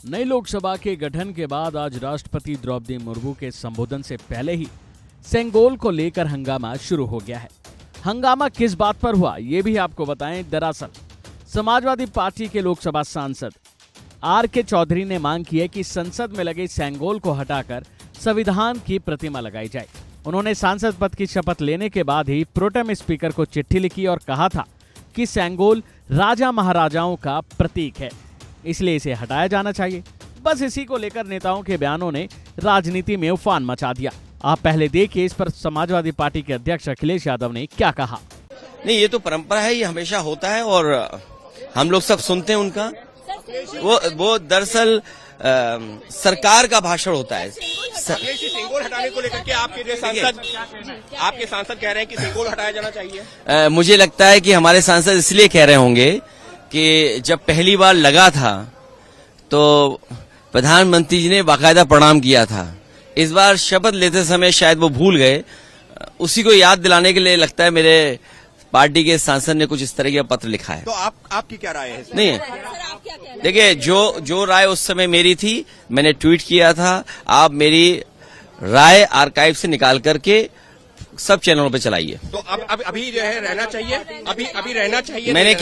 नई लोकसभा के गठन के बाद आज राष्ट्रपति द्रौपदी मुर्मू के संबोधन से पहले ही सेंगोल को लेकर हंगामा शुरू हो गया है। हंगामा किस बात पर हुआ ये भी आपको बताएं। दरअसल समाजवादी पार्टी के लोकसभा सांसद आर.के. चौधरी ने मांग की है कि संसद में लगे सेंगोल को हटाकर संविधान की प्रतिमा लगाई जाए। उन्होंने सांसद पद की शपथ लेने के बाद ही प्रोटेम स्पीकर को चिट्ठी लिखी और कहा था कि सेंगोल राजा महाराजाओं का प्रतीक है, इसलिए इसे हटाया जाना चाहिए। बस इसी को लेकर नेताओं के बयानों ने राजनीति में उफान मचा दिया। आप पहले देखिए इस पर समाजवादी पार्टी के अध्यक्ष अखिलेश यादव ने क्या कहा। नहीं, ये तो परंपरा है, ये हमेशा होता है और हम लोग सब सुनते हैं उनका। वो दरअसल सरकार का भाषण होता है। सेंगोल हटाने को लेकर के आपके सांसद कह रहे हैं कि सेंगोल हटाया जाना चाहिए। मुझे लगता है कि हमारे सांसद इसलिए कह रहे होंगे कि जब पहली बार लगा था तो प्रधानमंत्री जी ने बाकायदा प्रणाम किया था। इस बार शपथ लेते समय शायद वो भूल गए, उसी को याद दिलाने के लिए लगता है मेरे पार्टी के सांसद ने कुछ इस तरह का पत्र लिखा है। तो आपकी क्या राय है? नहीं, देखिए जो राय उस समय मेरी थी मैंने ट्वीट किया था। आप मेरी राय आर्काइव से निकाल करके सब चैनलों पे चलाइए। तो अब अभी जो है रहना चाहिए, अभी रहना चाहिए। मैंने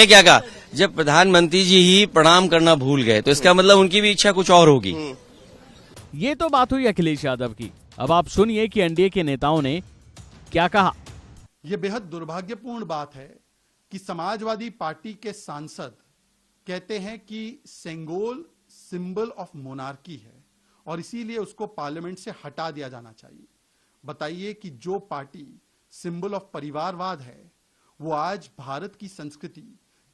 क्या कहा जब प्रधानमंत्री जी ही प्रणाम करना भूल गए तो इसका मतलब उनकी भी इच्छा कुछ और होगी। ये तो बात हुई अखिलेश यादव की। अब आप सुनिए कि एनडीए के नेताओं ने क्या कहा। ये बेहद दुर्भाग्यपूर्ण बात है कि समाजवादी पार्टी के सांसद कहते हैं कि सेंगोल सिंबल ऑफ मोनार्की है और इसीलिए उसको पार्लियामेंट से हटा दिया जाना चाहिए। बताइए कि जो पार्टी सिंबल ऑफ परिवारवाद है वो आज भारत की संस्कृति,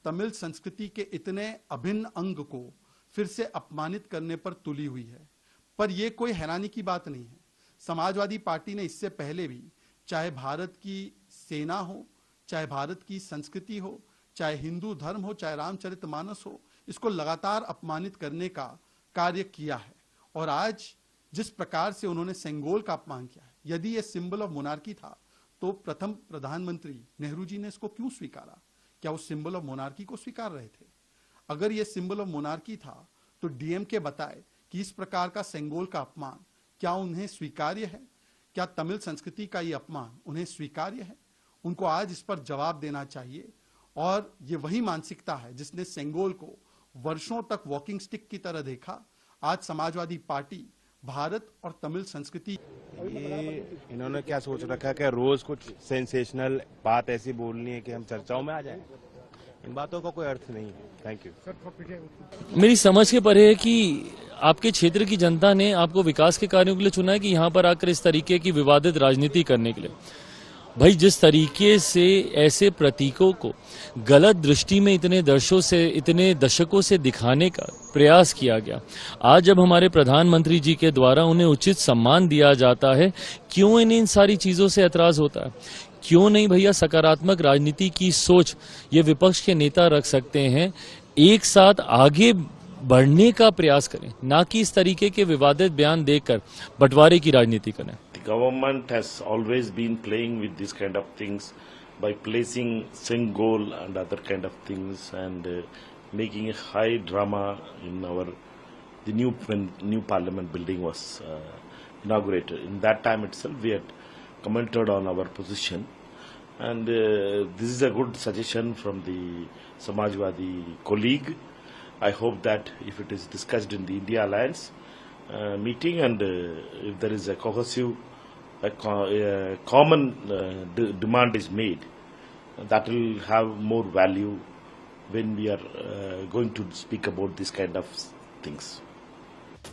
तमिल संस्कृति के इतने अभिन्न अंग को फिर से अपमानित करने पर तुली हुई है। पर यह कोई हैरानी की बात नहीं है। समाजवादी पार्टी ने इससे पहले भी चाहे भारत की सेना हो, चाहे भारत की संस्कृति हो, चाहे हिंदू धर्म हो, चाहे रामचरितमानस हो, इसको लगातार अपमानित करने का कार्य किया है। और आज जिस प्रकार से उन्होंने सेंगोल का अपमान किया है, यदि ये सिंबल ऑफ मोनार्की था तो प्रथम प्रधानमंत्री नेहरू जी ने इसको क्यों स्वीकारा? क्या वो सिंबल ऑफ मोनार्की को स्वीकार रहे थे? अगर ये सिंबल ऑफ मोनार्की था तो डीएमके बताए कि इस प्रकार का सेंगोल का अपमान क्या उन्हें स्वीकार्य है? क्या तमिल संस्कृति का ये अपमान उन्हें स्वीकार्य है? उनको आज इस पर जवाब देना चाहिए। और ये वही मानसिकता है जिसने सेंगोल को वर्षों तक वॉकिंग स्टिक की तरह देखा। आज समाजवादी पार्टी भारत और तमिल संस्कृति, ये इन्होंने क्या सोच रखा है कि रोज कुछ सेंसेशनल बात ऐसी बोलनी है कि हम चर्चाओं में आ जाएं। इन बातों का कोई अर्थ नहीं है। Thank you. मेरी समझ के परे है कि आपके क्षेत्र की जनता ने आपको विकास के कार्यों के लिए चुना है कि यहाँ पर आकर इस तरीके की विवादित राजनीति करने के लिए। भाई, जिस तरीके से ऐसे प्रतीकों को गलत दृष्टि में इतने दशकों से दिखाने का प्रयास किया गया, आज जब हमारे प्रधानमंत्री जी के द्वारा उन्हें उचित सम्मान दिया जाता है, क्यों इन्हें इन सारी चीजों से ऐतराज होता है? क्यों नहीं भैया सकारात्मक राजनीति की सोच ये विपक्ष के नेता रख सकते हैं, एक साथ आगे बढ़ने का प्रयास करें, ना कि इस तरीके के विवादित बयान देकर बंटवारे की राजनीति करें। Government has always been playing with these kind of things by placing Sengol and other kind of things and making a high drama in the new parliament building was inaugurated. In that time itself, we had commented on our position, and this is a good suggestion from the Samajwadi colleague. I hope that if it is discussed in the India Alliance meeting and if there is a cohesive common demand is made, that will have more value when we are going to speak about this kind of things.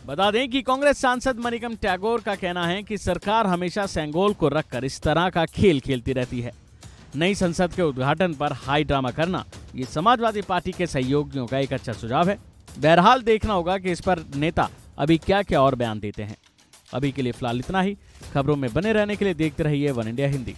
बता दें कि कांग्रेस सांसद मणिकम टैगोर का कहना है कि सरकार हमेशा सेंगोल को रखकर इस तरह का खेल खेलती रहती है। नई संसद के उद्घाटन पर हाई ड्रामा करना ये समाजवादी पार्टी के सहयोगियों का एक अच्छा सुझाव है। बहरहाल देखना होगा कि इस पर नेता अभी क्या क्या और बयान देते हैं। अभी के लिए फिलहाल इतना ही। खबरों में बने रहने के लिए देखते रहिए वन इंडिया हिंदी।